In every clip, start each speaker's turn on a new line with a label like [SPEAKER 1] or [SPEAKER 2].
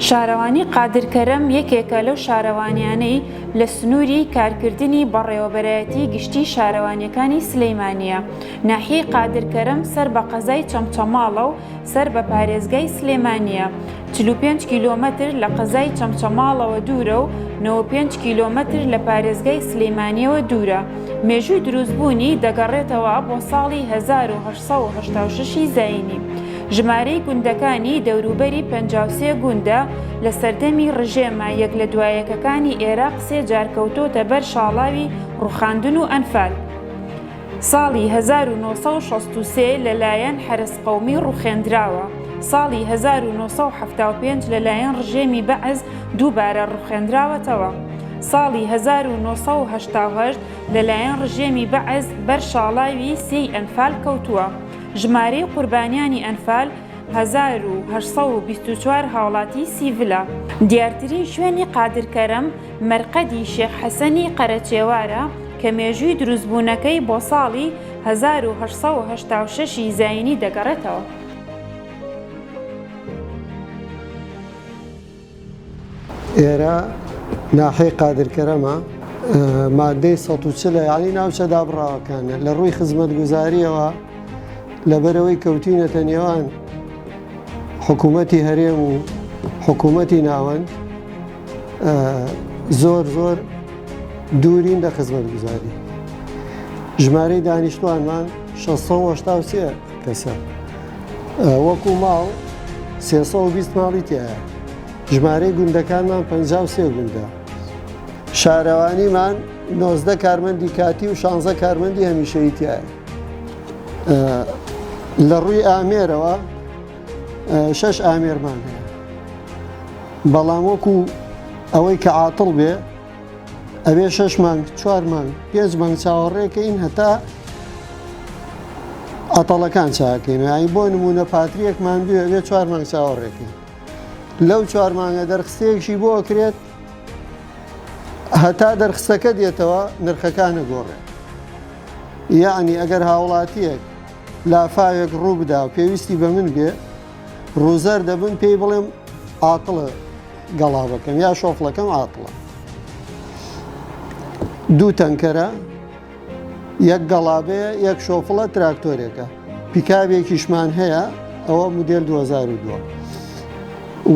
[SPEAKER 1] شارەوانی قادرکەرەم یەکێکە لەو شارەوانیانەی لە سنووری کارکردنی بەڕێوەبەرایەتی گشتی شارەوانیەکانی سلەیمانیە. ناحیەی قادرکەرەم سەر بە قەزای چەمچەماڵە و سەر بە پارێزگای سلێمانیە. 45 کیلۆمەتر لە قەزای چەمچەماڵەوە دوورە و 95 کیلۆمەتر لە پارێزگای سلێمانیەوە دوورە. مێژووی دروستبوونی دەگەڕێتەوە بۆ ساڵی 1886 زاینی. ژمارەی گوندەکانی دەوروبەری 53 گوندە لە سەردەمی ڕژێمە یەک لە دوایەکەکانی عێراق سێ جار کەوتۆتە بەر شاڵاوی ڕووخاندن و ئەنفال. ساڵی 1963 لەلایەن حرس قەومی ڕووخێندراوە. ساڵی 1975 لەلایەن ڕژێمی بەعز دووبارە ڕووخێندراوەتەوە. ساڵی 1970 لەلایەن ڕژێمی بەعز بەر شاڵاوی سێی ئەنفال کەوتووە. ژمارەی قوربانیانی ئەنفال 1824 هاوڵاتی سیڤلە. دیارترین شوێنی قادرکەرەم مەرقەدی شێخ حەسەنی قەرەچێوارە کە مێژووی دروستبوونەکەی بۆ ساڵی 1886 زاینی دەگەڕێتەوە.
[SPEAKER 2] ئێرە ناحەی قادرکەرەمە مادەی 140 یعنی ناوچە دابڕاوەکانە لە ڕووی خزمەتگوزاریەوە لەبەرەوەی کەوتینەتە نێوان حکوومەتی هەرێم و حکوومەتی ناوەند زۆر دوورین لە خزمەتگوزاری. ژمارەی دانیشتوانمان 683 کەسە، وەکو ماڵ 320 ماڵی تایە. ژمارەی گوندەکانمان 53 گوندە. شارەوانیمان 19 کارمەندی کاتی و 16 کارمەندی هەمیشەیی تایە. لە ڕووی ئامێرەوە 6 ئامێرمان هەیە، بەڵام وەکو ئەوەی کە عاتڵ بێ ئەوێ 6 مانگ 4 مانگ 5 مانگ چاوەڕێکەین هەتا ئەتەڵەکان چاکەین. یانی بۆ نمونە پاتریەکمان بێ ئەوێ 4 مانگ چاوەڕێکەین، لەو 4 مانگە دەرخستەیەکشی بۆ ئەکرێت هەتا دەرخستەکە دێتەوە نرخەکانە گۆڕێت. یعنی ئەگەر هاوڵاتیەک لافاوێک ڕوو بدا و پێویستی بە من بێ ڕووزەر دەبن پێی بڵێم ئاتڵە گەڵابەکەم یا شۆفڵەکەم ئاتڵە. دوو تەنکەرە، یەک گەڵابەیە، یەک شۆفڵە، تراکتۆرێکە. پیکابێکیشمان هەیە، ئەوە مودێل 2002.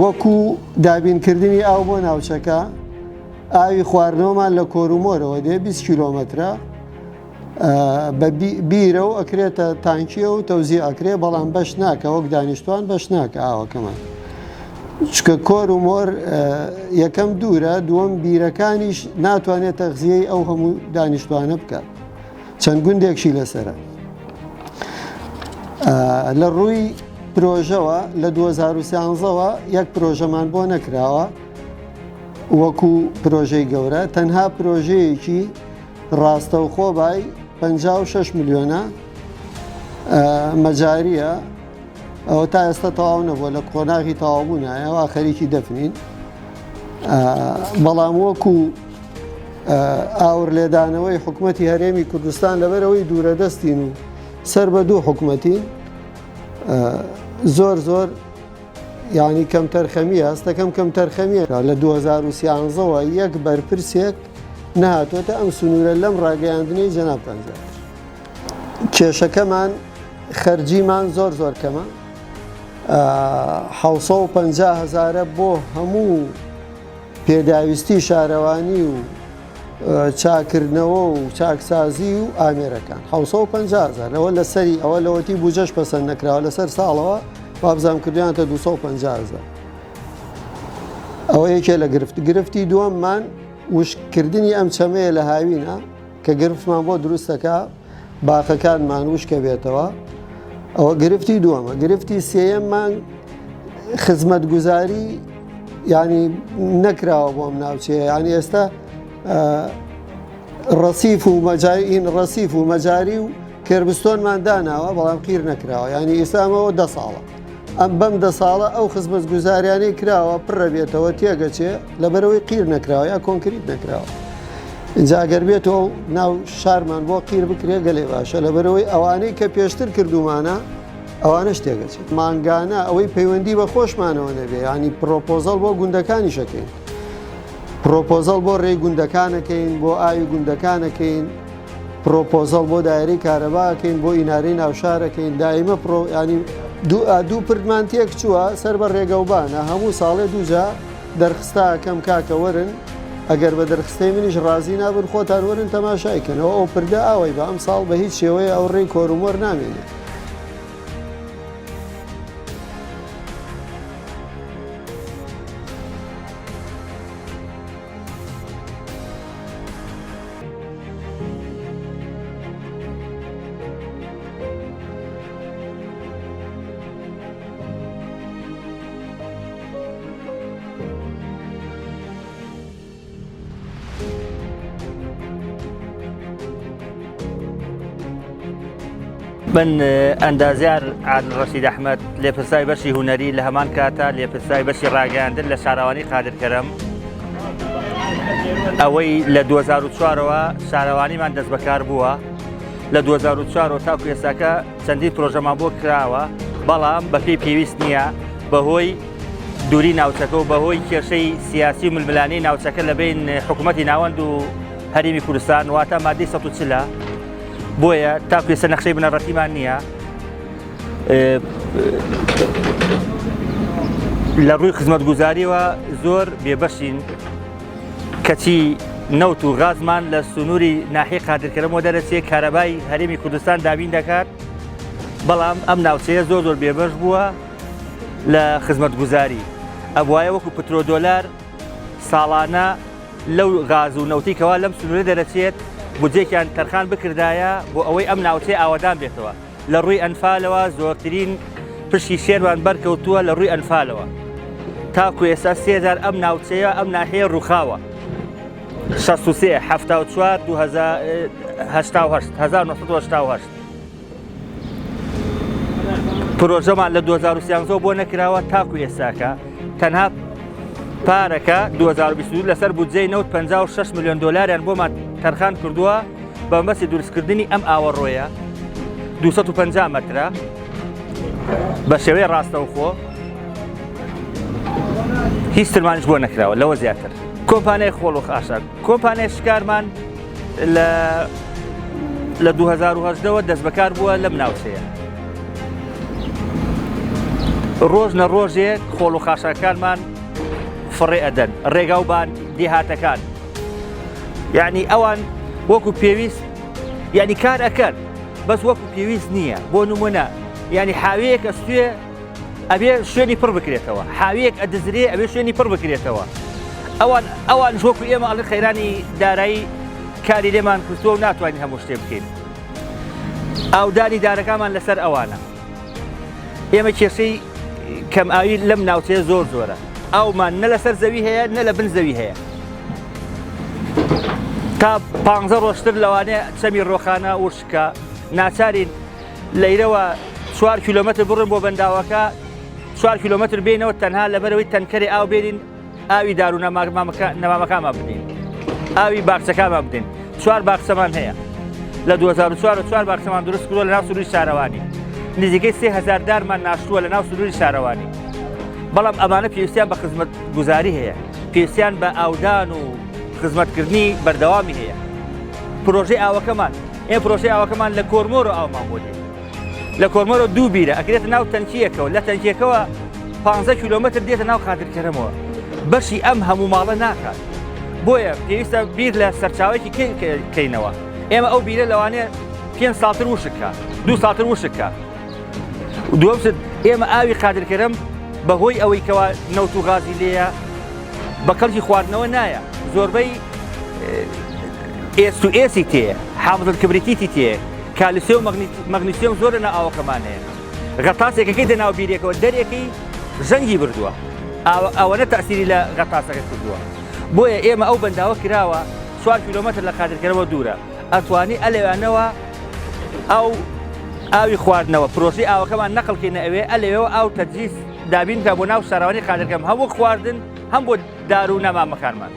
[SPEAKER 2] وەکو دابینکردنی ئاو بۆ ناوچەکە، ئاوی خواردنەوەمان لە کۆرومۆرەوە دێ 20 کیلۆمەترە بە بیرە و ئەکرێتە تانکیە و تەوزی ئەکرێ، بەڵام بەش ناکە وەک دانیشتوان بەش ناکە ئاوەکەمان. چکە کۆرومۆر یەکەم دوورە، دووەم بیرەکانیش ناتوانێت تەغزیەی ئەو هەموو دانیشتوانە بکات. چەند گوندێکشی لەسرە. لە ڕووی پرۆژەوە لە 2013ەوە یەک پرۆژەمان بۆ نەکراوە وەکو پرۆژەی گەورە، تەنها پرۆژەیەکی ڕاستەوخۆ بای 56 میلیۆنە مەجاریە، ئەوە تا ئێستا تەواو نەبووە، لە قۆناغی تەواوبوونایەوە خەریکی دەفنین. بەڵام وەکو ئاور لێدانەوەی حکوومەتی هەرێمی کوردستان لەبەرەوەی دوورە دەستین و سەر بە دوو حکوومەتین زۆر یعنی کەم تەرخەمیە، هەستەکەم کەم تەرخەمیە. لە 2013ەوە یەک بەرپرسێک نهاتوێتە ئەم سنوورە لەم ڕاگەیاندنەی جەناب پەنجەر. کێشەکەمان خەرجیمان زۆر کەمە، 750,000 بۆ هەموو پێداویستی شارەوانی و چاکردنەوە و چاکسازی و ئامێرەکان 750,000. ئەوە لەسەری ئەوە لەوەتی بوجەش پەسەند نەکراوە، لەسەر ساڵەوە وابزام کردویانتە 250,000. ئەوە یەکێ لە گرفتی دووەممان وشکردنی ئەم چەمەیە لە هاوینە کە گرفتمان بۆ دروستەکە باخەکانمان وشکە بێتەوە. ئەوە گرفتی دووەمە. گرفتی سێیەممان خزمەتگوزاری ینی نەکراوە بۆ ئەم ناوچەیە. ینی ئێستا ڕەسیف و مەجاری و کێربستۆنمان داناوە، بەڵام قیر نەکراوە. ینی ئێستامەوە 10 ساڵە. ئەم بەم 10 ساڵە ئەو خزمەتگوزاریانەی کراوە پڕە بێتەوە تێگەچێ لەبەرەوەی قیر نەکراوە یا کۆنکریت نەکراوە. اینجا ئەگەر بێتەوە ناو شارمان بۆ قیر بکرێ گەلێ باشە، لەبەرەوەی ئەوانەی کە پێشتر کردومانە ئەوانە شتێکەچێت مانگانە ئەوەی پەیوەندی بە خۆشمانەوە نەبێ ینی پرۆپۆزەڵ بۆ گوندەکانی شەکەین پرۆپۆزەڵ بۆ ڕێی گوندەکانەکەین بۆ ئاوی گوندەکانەکەین پرۆپۆزەڵ بۆ دایرەی کارەباکەین بۆ ئینارەی ناوشارەکەین دائیمە ینی دوو پردمان تێک چووە سەر بە ڕێگەوبانە هەموو ساڵێ دووجا دەرخستاکەم کاکە وەرن ئەگەر بە دەرخستەی منیش ڕازی نابن خۆتان وەرن تەماشایکەنەوە ئەو پردە ئاوەی بە ئەم ساڵ بە هیچ شێوەیە ئەو ڕێی کۆرومۆر نامێنێت.
[SPEAKER 3] من ئەندازیار عادل ڕەشید ئەحمەد لێپرسای بەشی هونەری لە هەمان کاتە لێپرسای بەشی ڕاگەاندن لە شارەوانی قادرکەرەم ئەوەی لە 2004ەوە شارەوانیمان دەست بەکار بووە لە 2004 تاکو ئێستاکە چەندین پرۆژەمان بۆ کراوە بەڵام بەپێی پێویست نییە بەهۆی دووری ناوچەکە و بەهۆی کێشەی سیاسی و ململانەی ناوچەکە لە بین حکوومەتی ناوەند و هەرێمی کوردستان واتە مادەی 140 بۆیە تاکو ئێستا نەخشەی بنەڕەتیمان نییە لە ڕووی خزمەتگوزاریەوە زۆر بێبەشین کەچی نەوت و غازمان لە سنووری ناحیەی قادرکەرەمەوە دەرەچێت کارەبای هەرێمی کوردستان دابین دەکات بەڵام ئەم ناوچەیە زۆر بێبەش بووە لە خزمەتگوزاری ئەوایە وەکو پترۆدۆلار ساڵانە لەو غاز و نەوتیکەوە لەم سنوورە دەرەچێت بودجێکیان تەرخان بکردایە بۆ ئەوەی ئەم ناوچەی ئاوادان بێتەوە لە ڕووی ئەنفالەوە زۆرترین پشتی شێروان بەرکەوتووە لە ڕووی ئەنفالەوە تاکو ئێستا 3000 ئەم ناوچەیە ئەم ناحەیە ڕووخاوە 63 74 1970 پرۆژەمان لە 2013 بۆ نەکراوە تاکو ئێستاکە تەنها پارەکە 2022 لەسەر بودجەی نەوت 56 میلیۆن دۆلاریان بۆمان تەرخان کردووە بە مەبەستی دروستکردنی ئەم ئاوەڕۆیە 250 مەترە بە شێوەیە ڕاستەوخۆ هیچ ترمانیش بۆ نەکراوە لەوە زیاتر. کۆمپانیای خۆڵ و خاشاک کۆمپانیای شکارمان لە 2010ەوە دەست بەکار بووە لەم ناوچەیە ڕۆژ نە ڕۆژێک خۆڵ و خاشاکانمان فڕێ ئەدەن ڕێگا و بان دیهاتەکان یعنی ئەوان وەکو پێویست یعنی کار ئەکەن بەس وەکو پێویست نییە بۆ نمونە یعنی حاوەیەک ئەستوێ ئەبێ شوێنی پڕ بکرێتەوە ئاویەک ئەدەزرێ ئەبێ شوێنی پڕ بکرێتەوە ئەوان وەکو ئێمە ئەڵێ خەیرانی دارایی کاری لێمان کردووە و ناتوانین هەموو شتێ بکەین ئاودانی دارەکانمان لەسەر ئەوانە ئێمە کێشەی کەم ئاوی لەم ناوچەیە زۆر زۆرە ئەومان نە لەسەر زەوی هەیە نە لە بن زەوی هەیە تا 15 ڕۆژتر لەوانەیە چەمی ڕۆخانە وشکە ناچارین لەیرەوە 4 کیلۆمەتر بڕن بۆ بەنداوەکە 4 کیلۆمەتر بینەوە تەنها لەبەرەوەی تەنکەری ئاو بێنین ئاوی دار و نەمامەکانمان بدەین ئاوی باخچەکانمان بدەین 4 باخچەمان هەیە لە 2004 4 باخچەمان دروست کردووە لە ناو سنووری شارەوانی نزیکەی 3000 دارمان ناشتووە لە ناو سنووری شارەوانی بەڵام ئەمانە پێویستیان بە خزمەتگوزاری هەیە پێویستیان بە ئاودان و خزمەتکردنی بەردەوامی هەیە پرۆژەی ئاوەکەمان ئێمە پرۆژەی ئاوەکەمان لە کۆرمۆرۆ ئاومان بۆ دێت لە کۆرمۆرۆ دوو بیرە ئەکرێتە ناو تەنکیەکەوە لە تەنکیەکەوە 15 کیلۆمەتر دێتە ناو قادرکەرەمەوە بەشی ئەم هەموو ماڵە ناکات بۆیە پێویستە بیر لە سەرچاوێکی کەینەوە ئێمە ئەو بیرە لەوانەیە 5 ساڵتر وشکە 2 ساڵتر وشکە دووەم شت ئێمە ئاوی قادرکەرەم بەهۆی ئەوەی کەوا نەوت و غازی لێیە بە کەڵکی خواردنەوە نایە زۆربەی ئێست و ئێسی تێ حامض کبریتیتی تێ کالسیۆم و مەغنیسیۆم زۆرە نە ئاوەکەمانەیە غەتاسێکەکەی دەناو بیرێکەوە دەرێکی ژەنگی بردووە ئەوەنە تەسیری لە غەتاسەکە کردووە بۆیە ئێمە ئەو بەنداوە کراوە 4 کیلۆمەتر لە قادرکەرەوە دوورە ئەتوانی ئەلێوانەوە ئەو ئاوی خواردنەوە پرۆژەی ئاوەکەمان نەقڵکەینە ئەوێ ئەلێەوە ئاو تەجیز دابین کە بۆ ناو شارەوانی قادرکەم هەم بۆ خواردن هەم بۆ دار و نەمامەکانمان